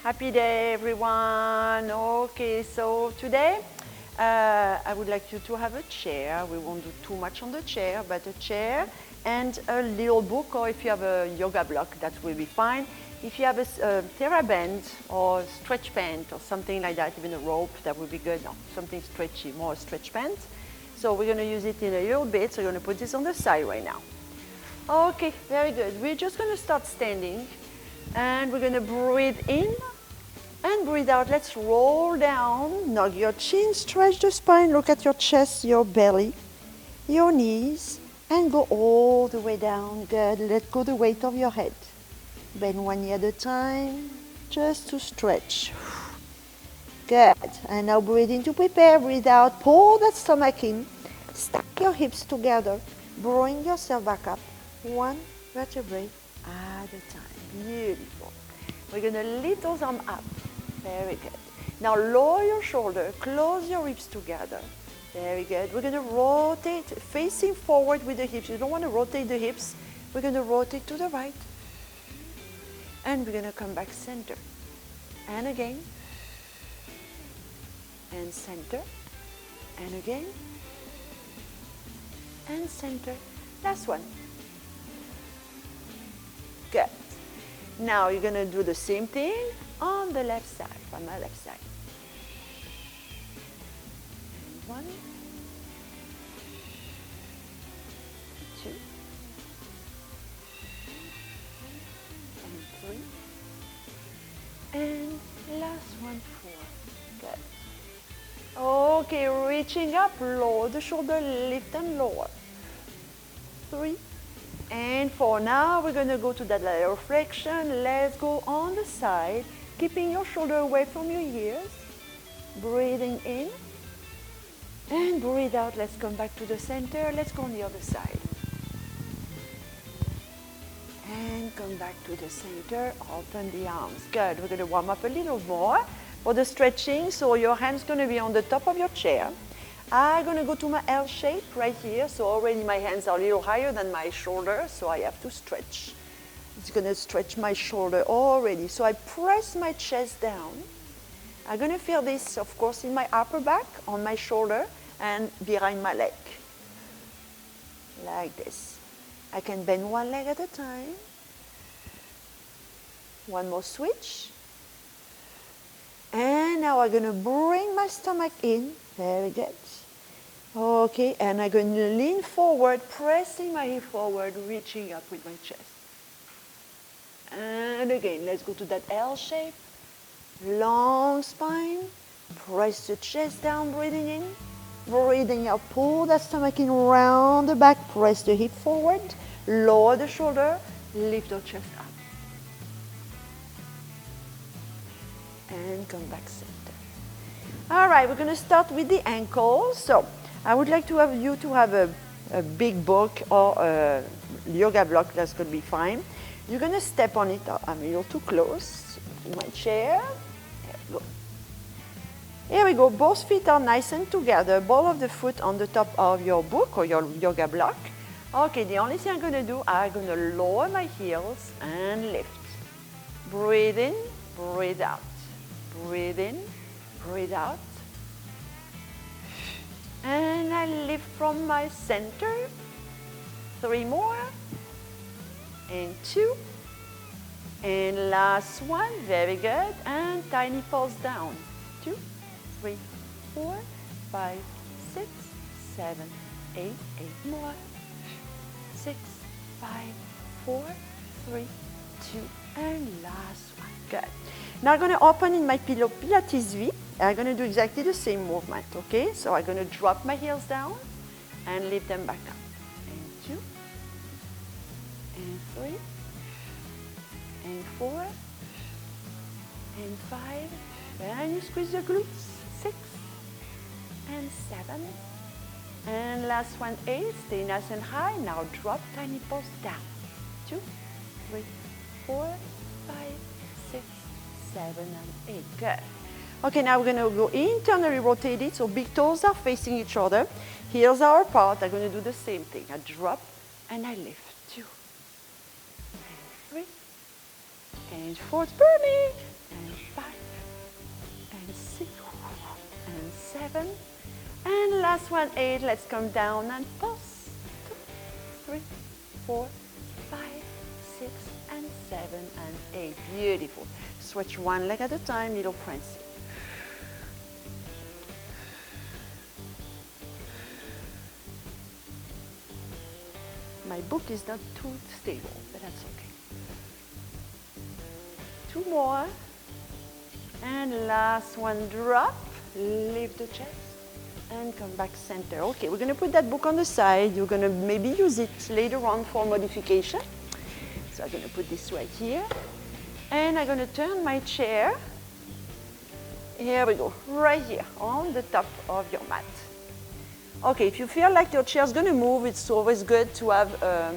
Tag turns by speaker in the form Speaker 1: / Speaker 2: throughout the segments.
Speaker 1: Happy day, everyone. Okay, so today I would like you to have a chair. We won't do too much on the chair, but a chair and a little book, or if you have a yoga block, that will be fine. If you have a TheraBand or stretch band or something like that, even a rope, that would be good. No, something stretchy, more stretch band. So we're going to use it in a little bit. So we're going to put this on the side right now. Okay, very good. We're just going to start standing, and we're going to breathe in and breathe out. Let's roll down, knock your chin, stretch the spine, look at your chest, your belly, your knees, and go all the way down. Good. Let go the weight of your head. Bend one knee at a time, just to stretch. Good. And now breathe in to prepare, breathe out, pull that stomach in, stack your hips together, bring yourself back up, one vertebrae at a time. Beautiful. We're going to lift those arms up. Very good. Now lower your shoulder, close your hips together. Very good. We're going to rotate, facing forward with the hips. You don't want to rotate the hips. We're going to rotate to the right. And we're going to come back center. And again. And center. And again. And center. Last one. Good. Now you're going to do the same thing on the left side, from the left side. And 1, 2, and 3, and last one, 4. Good. Okay, reaching up, lower the shoulder, lift and lower. 3, and 4. Now we're going to go to that lateral flexion. Let's go on the side, keeping your shoulder away from your ears. Breathing in and breathe out. Let's come back to the center. Let's go on the other side. And come back to the center. Open the arms. Good. We're going to warm up a little more for the stretching. So your hand's going to be on the top of your chair. I'm going to go to my L shape right here. So already my hands are a little higher than my shoulder, so I have to stretch. It's going to stretch my shoulder already. So I press my chest down. I'm going to feel this, of course, in my upper back, on my shoulder, and behind my leg. Like this. I can bend one leg at a time. One more switch. And now I'm going to bring my stomach in. Very good. Okay, and I'm going to lean forward, pressing my hip forward, reaching up with my chest. And again, let's go to that L shape. Long spine. Press the chest down, breathing in. Breathing out, pull that stomach in, round the back, press the hip forward, lower the shoulder, lift your chest up. And come back center. All right, we're going to start with the ankles. So I would like to have you to have a big book or a yoga block. That's going to be fine. You're going to step on it. I'm a little too close to my chair. There we go. Here we go. Both feet are nice and together. Ball of the foot on the top of your book or your yoga block. Okay, the only thing I'm going to do, I'm going to lower my heels and lift. Breathe in, breathe out. Breathe in, breathe out. And I lift from my center. 3 more. And 2. And last one. Very good. And tiny pulse down. 2, 3, 4, 5, 6, 7, 8. 8 more. 6, 5, 4, 3, 2, and last one. Good. Now I'm going to open in my Pilates V. I'm going to do exactly the same movement, okay? So I'm going to drop my heels down and lift them back up. And 2, and 3, and 4, and 5, and you squeeze the glutes. 6, and 7, and last one, 8. Stay nice and high. Now drop tiny pulse down. 2, 3, 4, 5, 6, 7, and 8. Good. Okay, now we're going to go internally rotated, so big toes are facing each other. Heels are apart. I'm going to do the same thing. I drop and I lift. 2, and 3, and 4, it's burning, and 5, and 6, and 7, and last one, 8. Let's come down and pause. 2, 3, 4, 5, 6, and 7, and 8. Beautiful. Stretch one leg at a time, little princess. My book is not too stable, but that's okay. 2 more. And last one, drop. Lift the chest and come back center. Okay, we're going to put that book on the side. You're going to maybe use it later on for modification. So I'm going to put this right here. And I'm going to turn my chair. Here we go, right here on the top of your mat. Okay, if you feel like your chair is going to move, it's always good to have a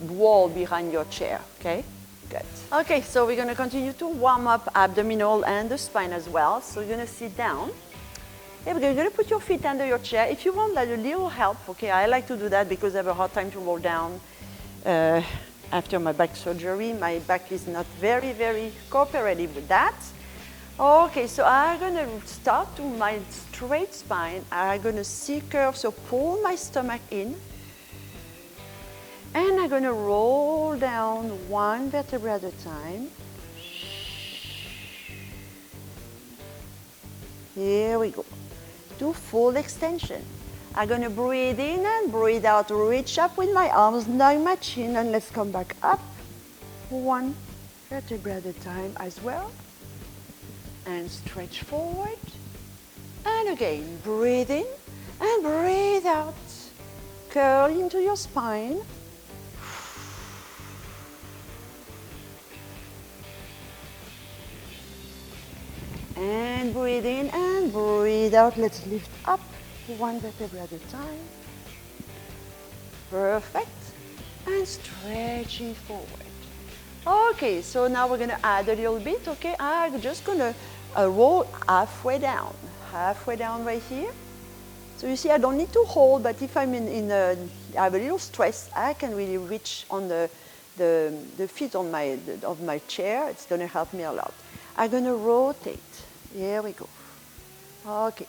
Speaker 1: wall behind your chair, okay? Good. Okay, so we're going to continue to warm up abdominal and the spine as well. So you're going to sit down. Here we go. You're going to put your feet under your chair. If you want like a little help, okay, I like to do that because I have a hard time to roll down after my back surgery. My back is not very, very cooperative with that. Okay, so I'm going to start to my straight spine. I'm going to see curve, so pull my stomach in. And I'm going to roll down one vertebra at a time. Here we go. Do full extension. I'm going to breathe in and breathe out. Reach up with my arms, down my chin, and let's come back up. One vertebra at a time as well. And stretch forward. And again, breathe in and breathe out. Curl into your spine. And breathe in and breathe out. Let's lift up one vertebra at a time. Perfect. And stretching forward. Okay, so now we're going to add a little bit, okay? I'm just going to roll halfway down right here. So you see, I don't need to hold, but if I'm I have a little stress, I can really reach on the feet on of my chair. It's going to help me a lot. I'm going to rotate. Here we go. Okay.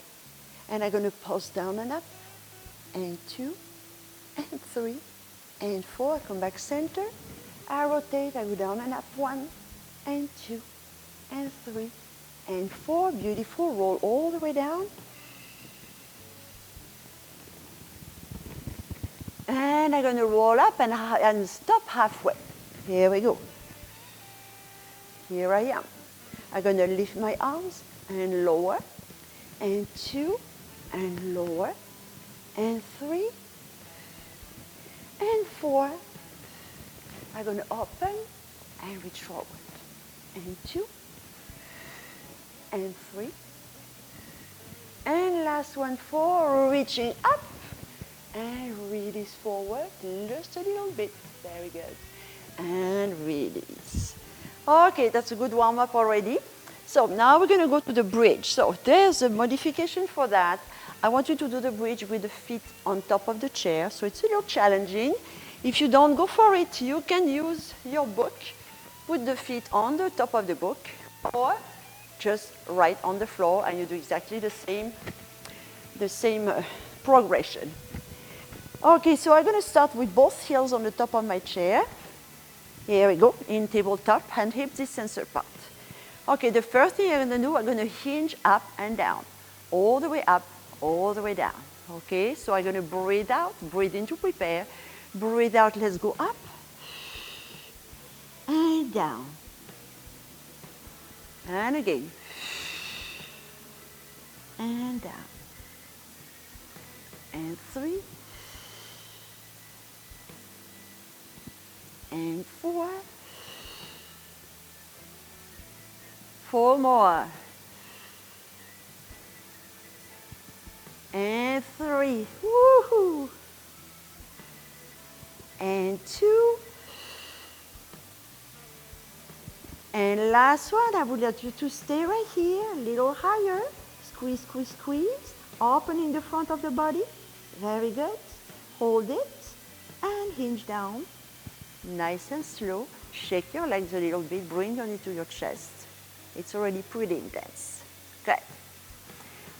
Speaker 1: And I'm going to pulse down and up. And 2, and 3, and 4. I come back center. I rotate. I go down and up. 1, and 2, and 3, and 4. Beautiful. Roll all the way down. And I'm going to roll up and stop halfway. Here we go. Here I am. I'm going to lift my arms and lower, and 2, and lower, and 3, and 4. I'm going to open and reach forward, and 2, and 3, and last one, 4, reaching up, and release forward, just a little bit, very good, and release. Okay, that's a good warm-up already. So now we're going to go to the bridge. So there's a modification for that. I want you to do the bridge with the feet on top of the chair. So it's a little challenging. If you don't go for it, you can use your book, put the feet on the top of the book, or just right on the floor, and you do exactly the same progression. Okay, so I'm going to start with both heels on the top of my chair. Here we go, in tabletop, hand hip distance apart. Okay, the first thing I'm going to do, I'm going to hinge up and down, all the way up, all the way down. Okay, so I'm going to breathe out, breathe in to prepare, breathe out, let's go up, and down. And again, and down. And 3, and 4, 4 more, and 3, woohoo, and 2, and last one. I would like you to stay right here, a little higher, squeeze, squeeze, squeeze, opening the front of the body, very good, hold it, and hinge down, nice and slow, Shake your legs a little bit, bring your knee to your chest. It's already pretty intense. Good.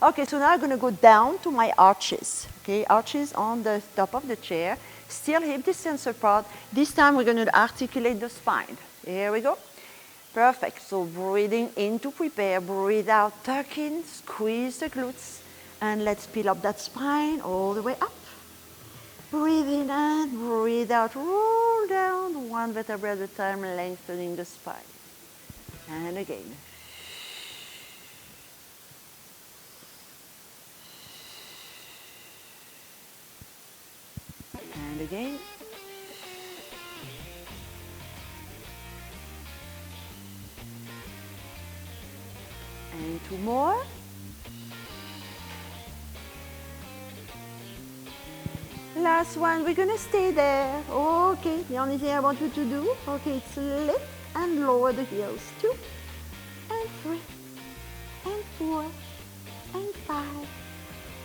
Speaker 1: Okay, so now I'm gonna go down to my arches. Okay, arches on the top of the chair, still hip distance apart. This time we're gonna articulate the spine. Here we go. Perfect, so breathing in to prepare, breathe out, tuck in, squeeze the glutes, and let's peel up that spine all the way up. Breathe in and breathe out, roll down, one vertebra at a time, lengthening the spine. And again. And again. And two more. Last one, we're gonna stay there. Okay, the only thing I want you to do, okay, it's lift and lower the heels. 2 and 3 and 4 and 5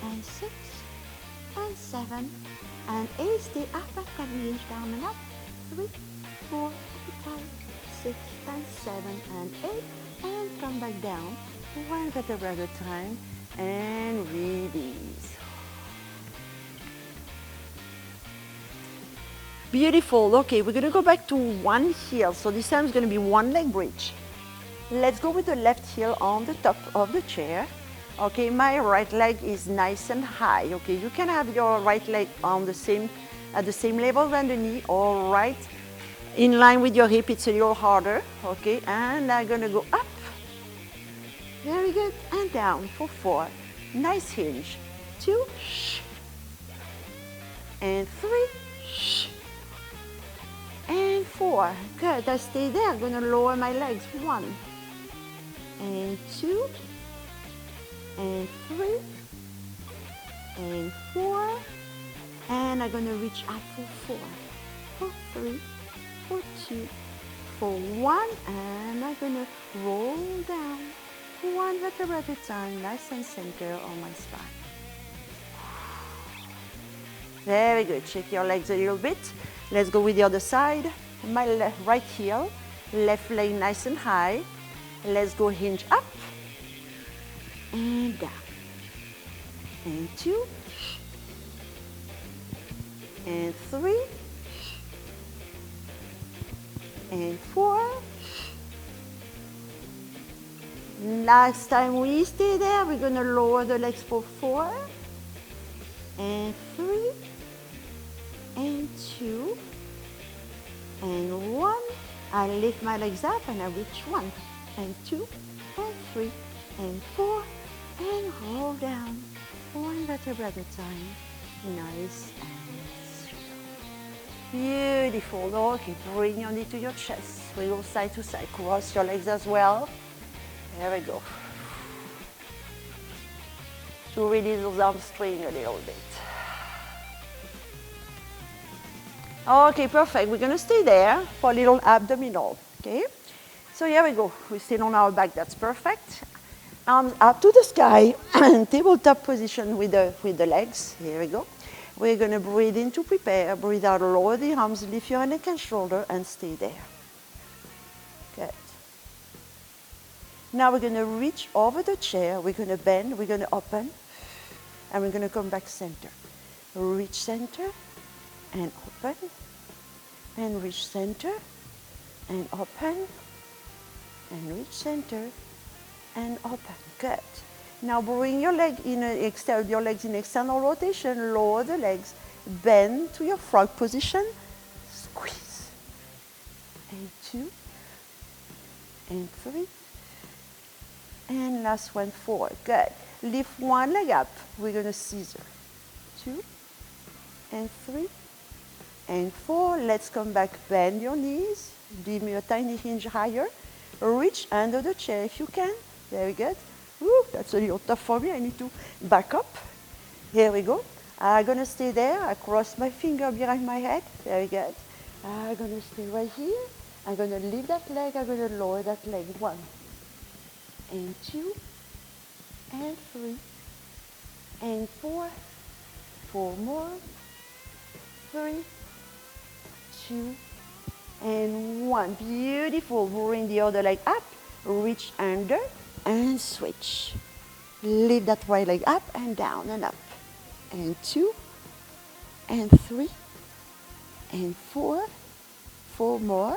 Speaker 1: and 6 and 7 and 8. Stay up and come hinge down and up. 3, 4, 5, 6 and 7 and 8 and come back down. One vertebra at a time and release. Beautiful. Okay, we're gonna go back to one heel. So this time it's gonna be one leg bridge. Let's go with the left heel on the top of the chair. Okay, my right leg is nice and high. Okay, you can have your right leg on the same, at the same level than the knee, or right in line with your hip. It's a little harder. Okay, and I'm gonna go up. Very good, and down for 4. Nice hinge. 2, and 3, and 4. Good, I stay there. I'm gonna lower my legs. 1, and 2, and 3, and 4. And I'm gonna reach up for 4, for 3, for 2, for 1. And I'm gonna roll down. One vertebra at a time, nice and center on my spine. Very good. Shake your legs a little bit. Let's go with the other side. My right heel, left leg nice and high. Let's go hinge up and down. And 2, and 3, and 4. Last time we stay there, we're gonna lower the legs for 4, and 3, and 2, and 1. I lift my legs up and I reach 1, and 2, and 3, and 4, and roll down. One vertebra at a time. Nice and slow. Beautiful. Okay, bring your knee to your chest. Wiggle side to side. Cross your legs as well. There we go. To release those hamstrings a little bit. Okay, perfect. We're gonna stay there for a little abdominal, okay? So here we go. We sit on our back, that's perfect. Arms up to the sky, tabletop position with the legs. Here we go. We're gonna breathe in to prepare, breathe out, lower the arms, lift your neck and shoulder, and stay there. Good. Now we're gonna reach over the chair, we're gonna bend, we're gonna open, and we're gonna come back center. Reach center, and open, and reach center, and open, and reach center, and open. Good. Now bring your leg in your legs in external rotation, lower the legs, bend to your frog position, squeeze. And 2, and 3, and last one, 4. Good. Lift one leg up. We're gonna scissor. 2, and 3, and 4. Let's come back, bend your knees, give me a tiny hinge higher. Reach under the chair if you can. Very good. Ooh, that's a little tough for me. I need to back up. Here we go. I'm gonna stay there. I cross my finger behind my head. Very good. I'm gonna stay right here. I'm gonna lift that leg. I'm gonna lower that leg. 1, and 2, and 3, and 4. 4 more. 3, 2, and 1. Beautiful. Bring the other leg up, reach under, and switch. Lift that right leg up and down and up. And 2, and 3, and 4. 4 more,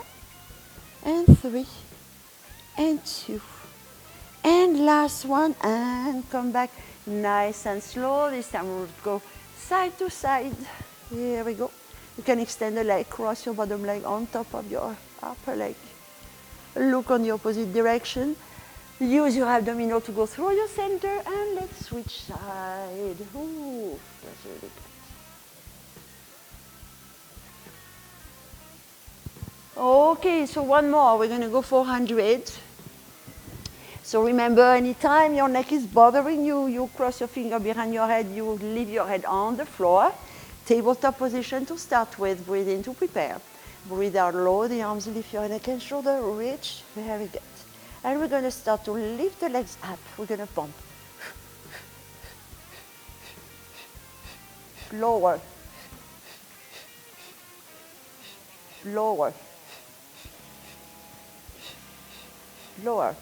Speaker 1: and 3, and 2. And last one, and come back nice and slow. This time we'll go side to side. Here we go. You can extend the leg, cross your bottom leg on top of your upper leg. Look on the opposite direction. Use your abdominal to go through your center, and let's switch side. Ooh, that's really good. Okay, so one more. We're going to go 400. So remember, anytime your neck is bothering you, you cross your finger behind your head, you leave your head on the floor. Tabletop position to start with. Breathe in to prepare. Breathe out, lower the arms, lift your neck and shoulder, reach. Very good. And we're going to start to lift the legs up. We're going to pump. Lower. Lower. Lower.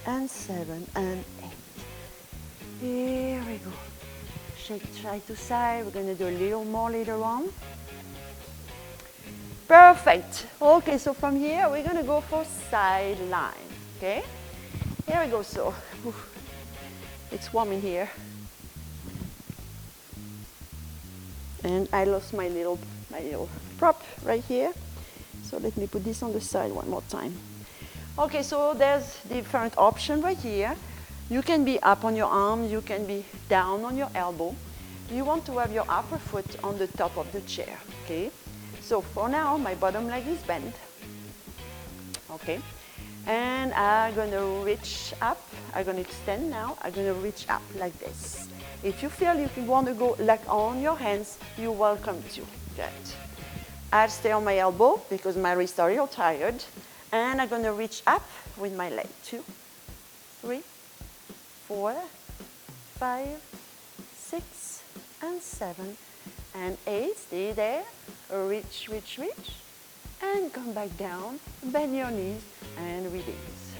Speaker 1: And 7 and 8. Here we go. Shake side to side. We're going to do a little more later on. Perfect. Okay, so from here we're going to go for side line. Okay? Here we go. So it's warm in here. And I lost my little prop right here. So let me put this on the side one more time. Okay, so there's different option right here. You can be up on your arms, you can be down on your elbow. You want to have your upper foot on the top of the chair, okay? So for now, my bottom leg is bent, okay? And I'm gonna reach up, I'm gonna extend now, I'm gonna reach up like this. If you feel you want to go like on your hands, you're welcome to. Good. I'll stay on my elbow because my wrists are a little tired. And I'm going to reach up with my leg. 2, 3, 4, 5, 6, and 7, and 8. Stay there. Reach, reach, reach. And come back down. Bend your knees and release.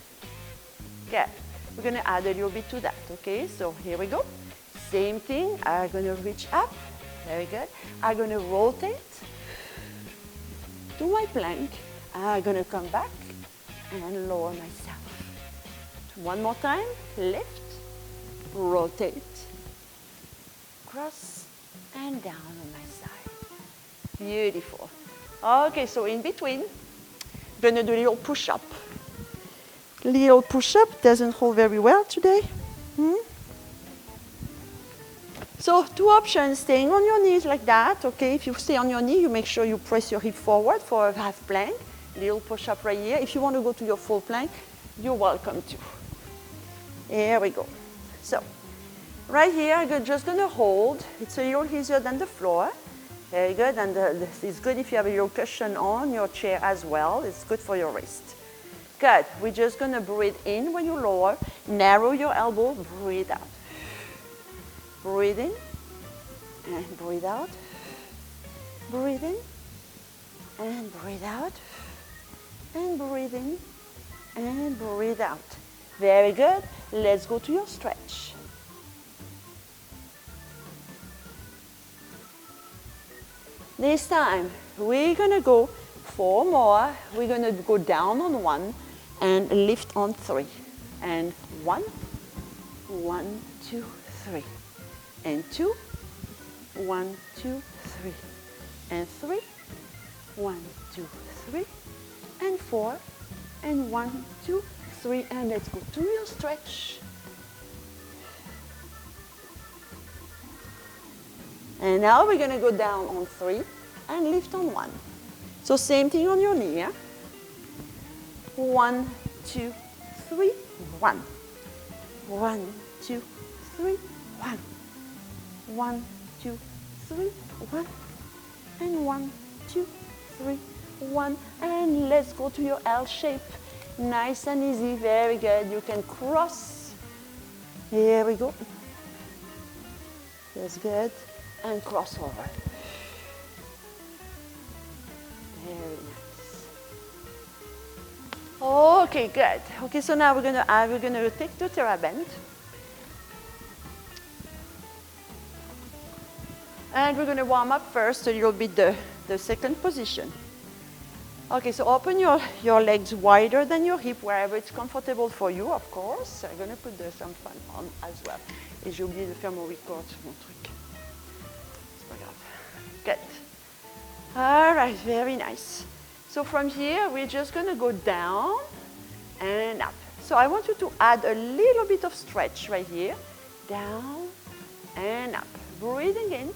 Speaker 1: Good. We're going to add a little bit to that, okay? So here we go. Same thing. I'm going to reach up. Very good. I'm going to rotate to my plank. I'm going to come back and lower myself. One more time. Lift, rotate, cross, and down on my side. Beautiful. Okay, so in between, I'm going to do a little push-up. Little push-up doesn't hold very well today. So 2 options, staying on your knees like that, okay? If you stay on your knee, you make sure you press your hip forward for a half plank. Little push-up right here. If you want to go to your full plank, you're welcome to. Here we go. So, right here, I'm just going to hold. It's a little easier than the floor. Very good, and it's good if you have a little cushion on your chair as well. It's good for your wrist. Good, we're just going to breathe in when you lower. Narrow your elbow, breathe out. Breathe in and breathe out. Breathe in and breathe out. And breathe in and breathe out. Very good. Let's go to your stretch. This time, we're going to go 4 more. We're going to go down on 1 and lift on 3. And 1, 1, 2, 3. And 2, 1, 2, 3. And 3, 1, 2, 3. And 4, and 1, 2, 3. And let's go to your stretch. And now we're going to go down on 3 and lift on 1. So same thing on your knee. Yeah? 1, 2, 3, 1. 1, 2, 3, 1. 1, 2, 3, 1. And 1, 2, 3, 1. And let's go to your L shape. Nice and easy, very good. You can cross. Here we go. That's good. And cross over. Very nice. Okay, good. Okay, so now we're gonna take the TheraBand. And we're gonna warm up first a little bit the second position. Okay, so open your legs wider than your hip, wherever it's comfortable for you, of course. I'm gonna put some fun on as well. Et j'ai oublié de faire mon record sur mon truc. C'est pas grave. Good. All right, very nice. So from here, we're just gonna go down and up. So I want you to add a little bit of stretch right here. Down and up. Breathing in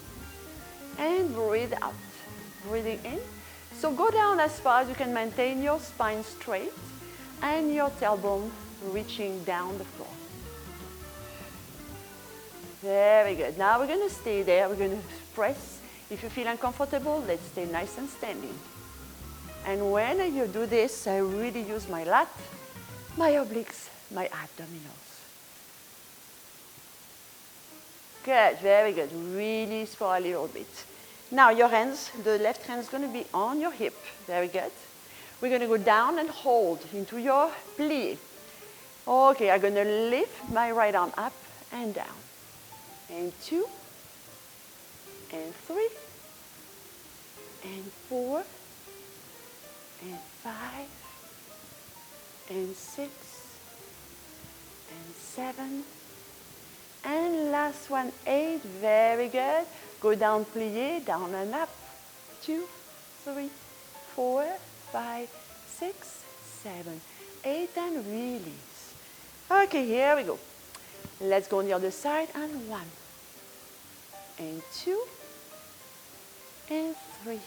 Speaker 1: and breathe out. Breathing in. So go down as far as you can maintain your spine straight and your tailbone reaching down the floor. Very good. Now we're going to stay there. We're going to press. If you feel uncomfortable, let's stay nice and standing. And when you do this, I really use my lat, my obliques, my abdominals. Good, very good. Release for a little bit. Now your hands, the left hand is going to be on your hip. Very good. We're going to go down and hold into your plie. Okay, I'm going to lift my right arm up and down. And 2, and 3, and 4, and 5, and 6, and 7, and last one, 8. Very good. Go down, plie, down and up. 2, 3, 4, 5, 6, 7, 8, and release. Okay, here we go. Let's go on the other side, and 1, and 2, and 3,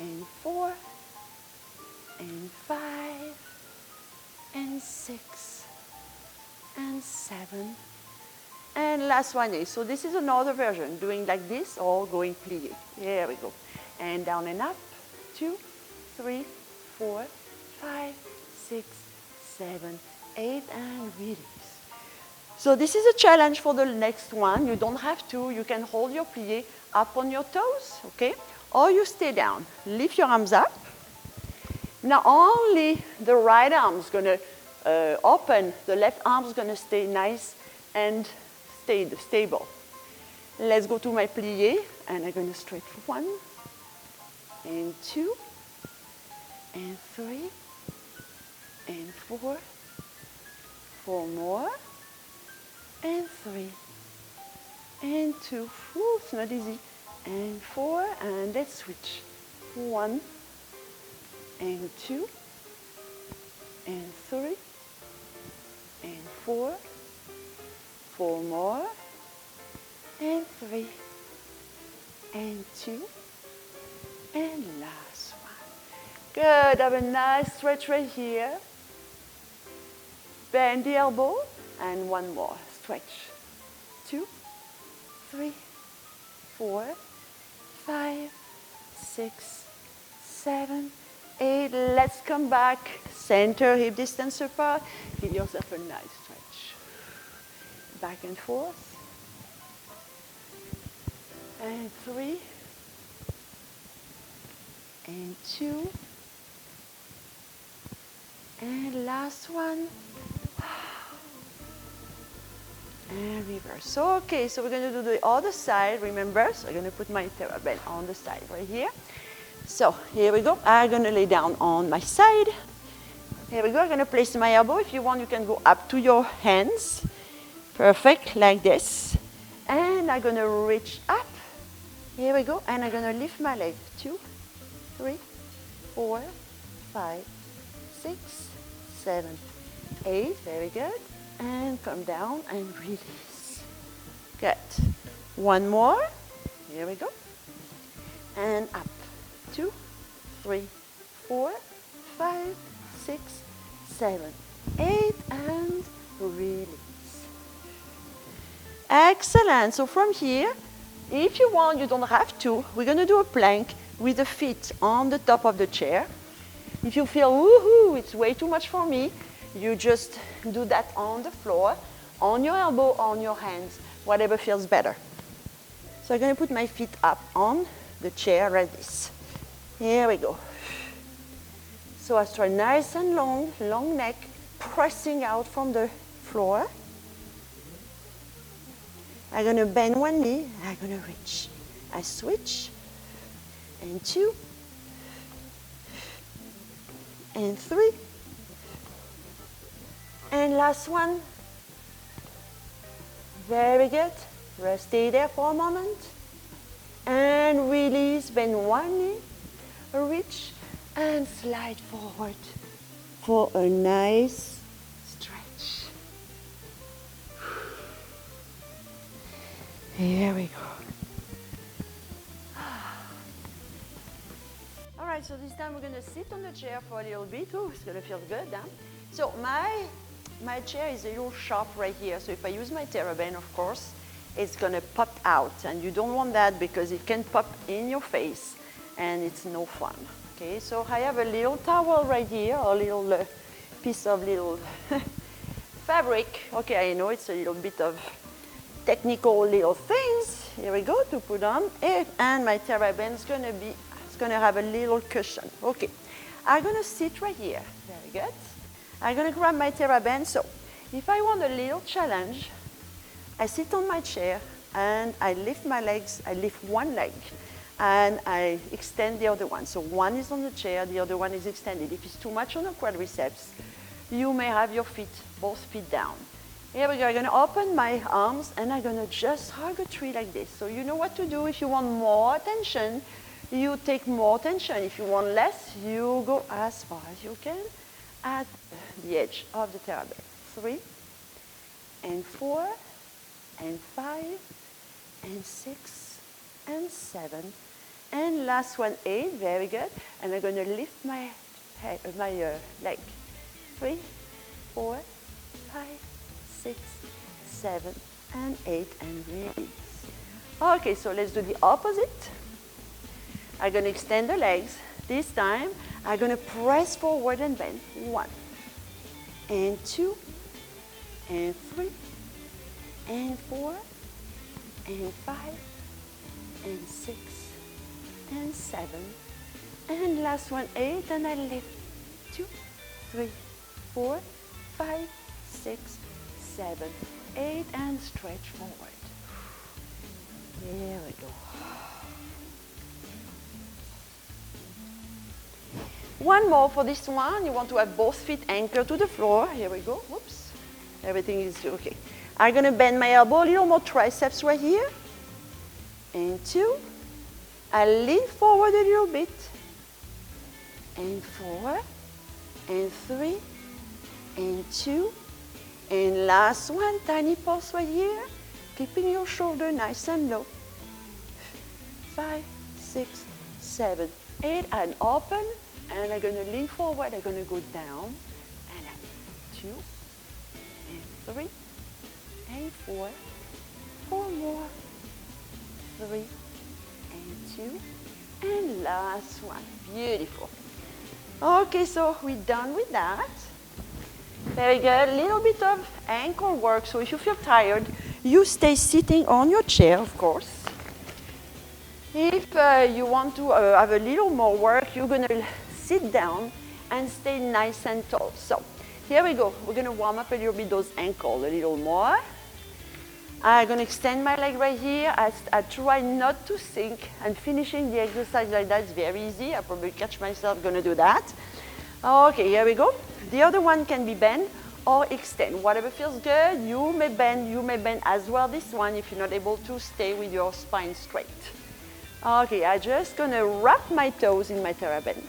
Speaker 1: and 4, and 5, and 6, and 7, and last one is, so this is another version, doing like this or going plie. Here we go. And down and up, 2, 3, 4, 5, 6, 7, 8, and release. So this is a challenge for the next one. You don't have to. You can hold your plie up on your toes, okay? Or you stay down. Lift your arms up. Now only the right arm is going to open. The left arm is going to stay nice and stable. Let's go to my plie, and I'm going to stretch 1, and 2, and 3, and 4, 4 more, and 3, and 2, ooh, it's not easy, and 4, and let's switch, 1, and 2, and 3, and 4, 4 more, and 3, and 2, and last one. Good, have a nice stretch right here. Bend the elbow, and one more, stretch. 2, 3, 4, 5, 6, 7, 8. Let's come back, center, hip distance apart. Give yourself a nice stretch. Back and forth. And 3, and 2, and last one, and reverse. Okay, so we're going to do the other side, remember? So I'm going to put my TheraBand on the side right here. So here we go. I'm going to lay down on my side. Here we go. I'm going to place my elbow. If you want, you can go up to your hands. Perfect, like this. And I'm going to reach up. Here we go. And I'm going to lift my leg. 2, 3, 4, 5, 6, 7, 8. Very good. And come down and release. Good. One more. Here we go. And up. 2, 3, 4, 5, 6, 7, 8, and release. Excellent. So from here, if you want, you don't have to. We're going to do a plank with the feet on the top of the chair. If you feel, woohoo, it's way too much for me, you just do that on the floor, on your elbow, on your hands, whatever feels better. So I'm going to put my feet up on the chair like this. Here we go. So I start nice and long, long neck, pressing out from the floor. I'm going to bend one knee, I'm going to reach. I switch, and 2, and 3, and last one. Very good. Stay there for a moment, and release, bend one knee, reach, and slide forward for a nice stretch. Here we go. All right, so this time we're going to sit on the chair for a little bit. Oh, it's going to feel good, huh? So my chair is a little sharp right here. So if I use my TerraBand, of course, it's going to pop out. And you don't want that because it can pop in your face and it's no fun. Okay, so I have a little towel right here, a little piece of little fabric. Okay, I know it's a little bit of technical little things. Here we go, to put on it, and my TerraBand is going to have a little cushion. Okay, I'm going to sit right here. Very good. I'm going to grab my TerraBand. So if I want a little challenge, I sit on my chair and I lift my legs. I lift one leg and I extend the other one. So one is on the chair, the other one is extended. If it's too much on the quadriceps, you may have your feet, both feet down. Here we go. I'm going to open my arms and I'm going to just hug a tree like this. So you know what to do. If you want more attention, you take more attention. If you want less, you go as far as you can at the edge of the TerraBand. 3, and 4, and 5, and 6, and 7, and last one, 8. Very good. And I'm going to lift my leg. 3, 4, 5, 6, 7, and 8, and release. Okay, so let's do the opposite. I'm going to extend the legs. This time, I'm going to press forward and bend. 1, and 2, and 3, and 4, and 5, and 6, and 7, and last one, 8, and I lift. 2, 3, 4, 5, 6, 7, 8, and stretch forward. There we go. One more for this one. You want to have both feet anchored to the floor. Here we go. Whoops. Everything is okay. I'm going to bend my elbow, a little more triceps right here. And 2. I lean forward a little bit. And 4. And 3. And 2. And last one, tiny pulse right here. Keeping your shoulder nice and low. 5, 6, 7, 8. And open. And I'm going to lean forward. I'm going to go down. And up. 2. And 3. And 4. 4 more. 3. And 2. And last one. Beautiful. Okay, so we're done with that. Very good. A little bit of ankle work. So if you feel tired, you stay sitting on your chair, of course. If you want to have a little more work, you're going to sit down and stay nice and tall. So here we go. We're going to warm up a little bit those ankles a little more. I'm going to extend my leg right here. I try not to sink, and finishing the exercise like that is very easy. I probably catch myself going to do that. Okay, here we go. The other one can be bend or extend. Whatever feels good, you may bend as well. This one, if you're not able to, stay with your spine straight. Okay, I'm just going to wrap my toes in my TerraBand.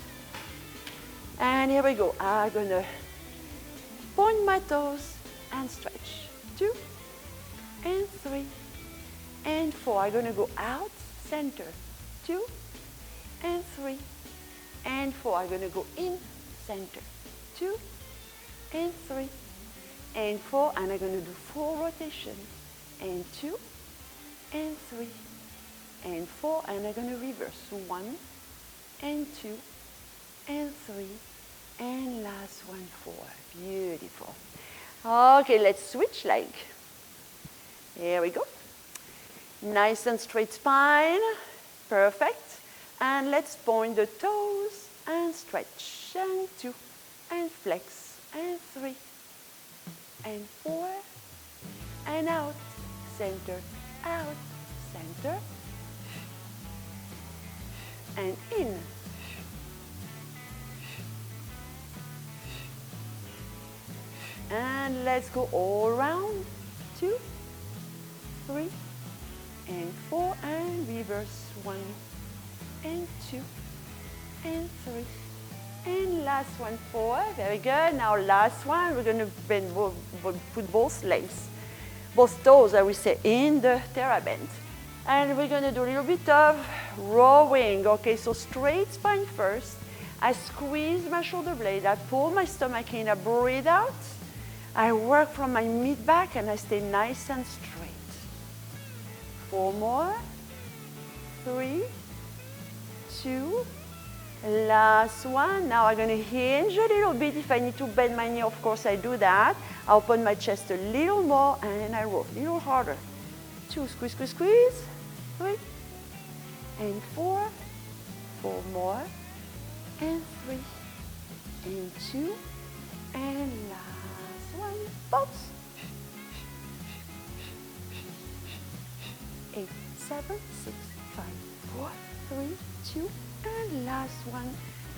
Speaker 1: And here we go. I'm going to point my toes and stretch. 2, and 3, and 4. I'm going to go out, center. 2, and 3, and 4. I'm going to go in, center. 2, and 3, and 4, and I'm going to do 4 rotations, and 2, and 3, and 4, and I'm going to reverse, 1, and 2, and 3, and last one, 4. Beautiful. Okay, let's switch leg. Here we go. Nice and straight spine. Perfect. And let's point the toes and stretch. And 2, and flex, and 3, and 4, and out, center, out, center, and in. And let's go all around. 2, 3, and 4, and reverse. 1, and 2, and 3, and last one, 4. Very good. Now last one, we're going to bend, put both legs, both toes, I would say, in the terra bend. And we're going to do a little bit of rowing. Okay, so straight spine first. I squeeze my shoulder blade. I pull my stomach in. I breathe out. I work from my mid-back and I stay nice and straight. 4 more. 3, 2, last one. Now I'm going to hinge a little bit. If I need to bend my knee, of course I do that. I open my chest a little more and I roll a little harder. 2, squeeze, squeeze, squeeze. 3, and 4. 4 more. And 3, and 2, and last one. Bounce. 8, 7, 6, 5, 4, 3, 2, and last one.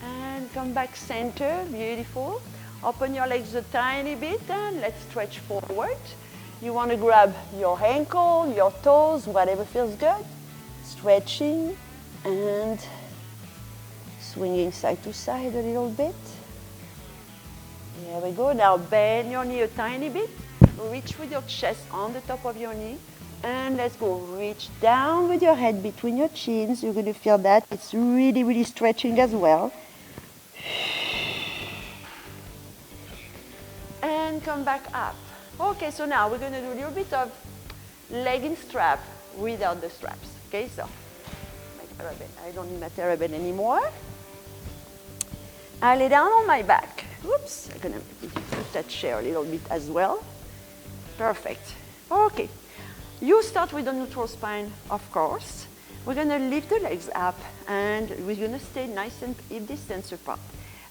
Speaker 1: And come back center. Beautiful. Open your legs a tiny bit and let's stretch forward. You want to grab your ankle, your toes, whatever feels good. Stretching and swinging side to side a little bit. There we go. Now bend your knee a tiny bit. Reach with your chest on the top of your knee. And let's go. Reach down with your head between your chins. You're going to feel that. It's really, really stretching as well. And come back up. Okay, so now we're going to do a little bit of legging strap without the straps. Okay, so I don't need my terraband anymore. I lay down on my back. Oops, I'm going to put that chair a little bit as well. Perfect. Okay. You start with the neutral spine, of course. We're going to lift the legs up and we're going to stay nice and hip distance apart.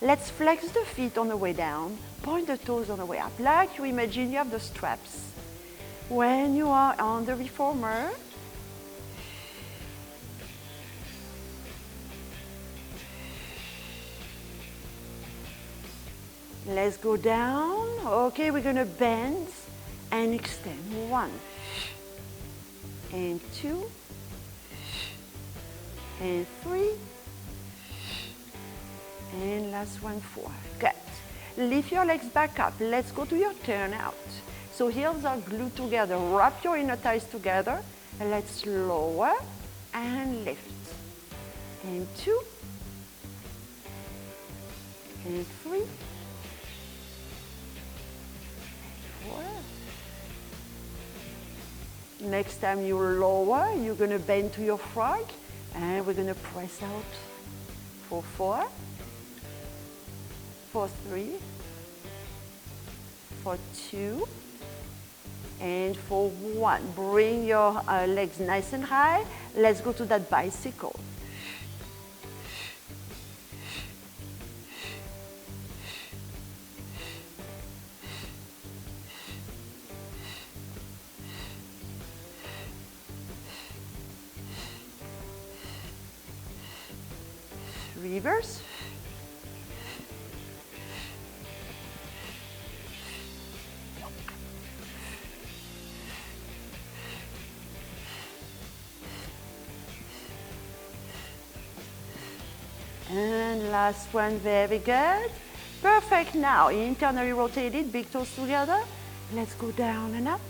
Speaker 1: Let's flex the feet on the way down, point the toes on the way up, like you imagine you have the straps. When you are on the reformer, let's go down. Okay, we're going to bend and extend. 1, and 2, and 3, and last one, 4. Good. Lift your legs back up. Let's go to your turn out. So heels are glued together. Wrap your inner thighs together. And let's lower and lift. And 2, and 3, and 4. Next time you lower, you're going to bend to your frog, and we're going to press out for 4, for 3, for 2, and for 1. Bring your legs nice and high. Let's go to that bicycle. Reverse. And last one, very good. Perfect. Now, internally rotated, big toes together. Let's go down and up.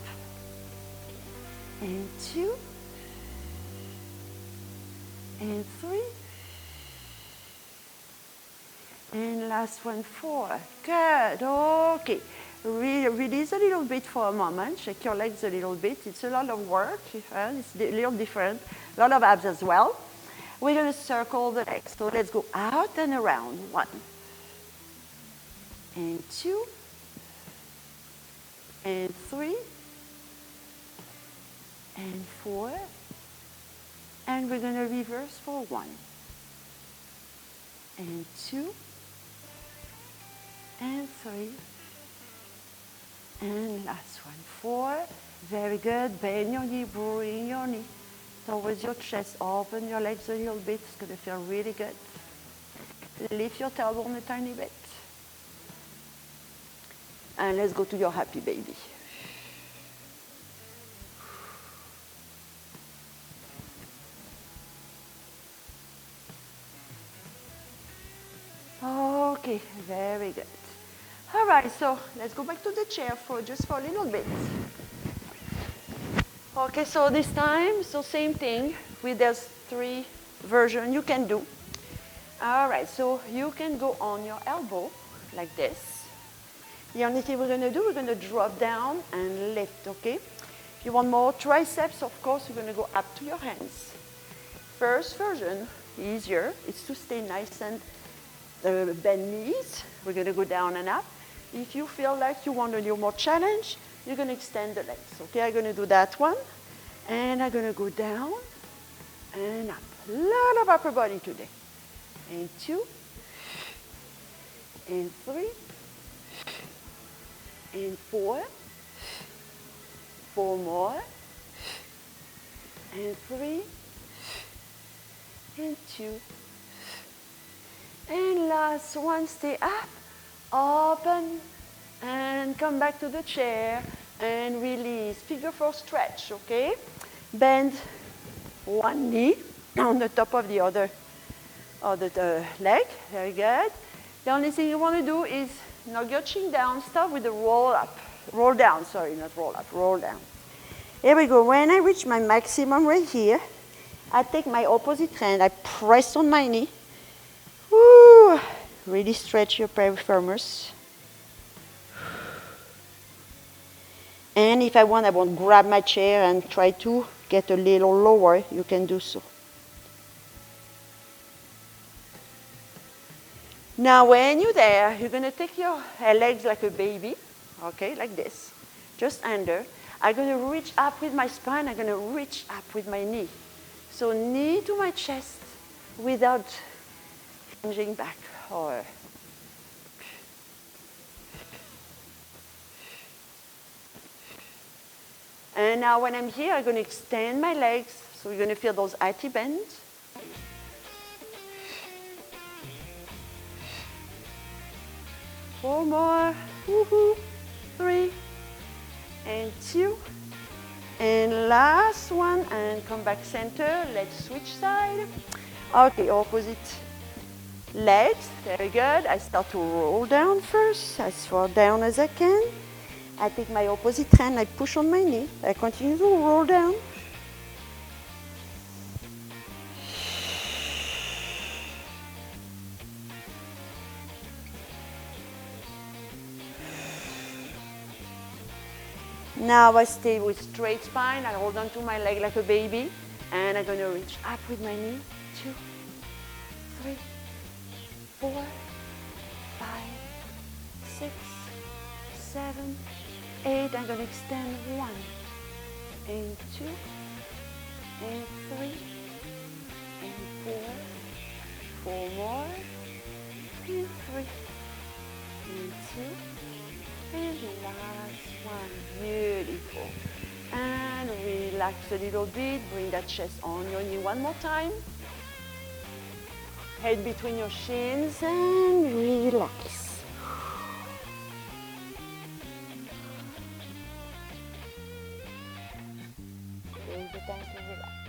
Speaker 1: And 2, and 3, And last one, 4. Good. Okay. Release a little bit for a moment. Shake your legs a little bit. It's a lot of work. It's a little different. A lot of abs as well. We're going to circle the legs. So let's go out and around. 1. And 2. And 3. And 4. And we're going to reverse for 1. And 2. And 3. And last one, 4. Very good. Bend your knee, bring your knee towards your chest. Open your legs a little bit. It's going to feel really good. Lift your tailbone a tiny bit. And let's go to your happy baby. Okay, very good. All right, so let's go back to the chair for just for a little bit. Okay, so this time, so same thing. There's 3 versions you can do. All right, so you can go on your elbow like this. The only thing we're going to do, we're going to drop down and lift, okay? If you want more triceps, of course, you're going to go up to your hands. First version, easier, is to stay nice and bend knees. We're going to go down and up. If you feel like you want a little more challenge, you're going to extend the legs. Okay, I'm going to do that one. And I'm going to go down and up. A lot of upper body today. And 2. And 3. And 4. 4 more. And 3. And 2. And last one, stay up, open, and come back to the chair, and release. Figure 4 stretch, okay? Bend one knee on the top of the other leg, very good. The only thing you want to do is knock your chin down, start with the roll up. Roll down, sorry, not roll up, roll down. Here we go. When I reach my maximum right here, I take my opposite hand, I press on my knee. Woo! Really stretch your piriformis. And if I won't grab my chair and try to get a little lower, you can do so. Now when you're there, you're going to take your legs like a baby, okay, like this, just under. I'm going to reach up with my spine, I'm going to reach up with my knee. So knee to my chest without hinging back. Or and now when I'm here, I'm going to extend my legs. So you're going to feel those IT bends. Four more. Woohoo. 3. And 2. And last one. And come back center. Let's switch side. Okay, opposite legs. Very good. I start to roll down first, as far down as I can. I take my opposite hand, I push on my knee. I continue to roll down. Now I stay with straight spine. I hold on to my leg like a baby. And I'm going to reach up with my knee. 2, 3, 4, 5, 6, 7, 8. I'm going to extend 1, and 2, and 3, and 4. 4 more, and 3, and 2, and last one. Beautiful. And relax a little bit. Bring that chest on your knee one more time. Head between your shins and relax. Take the time to relax.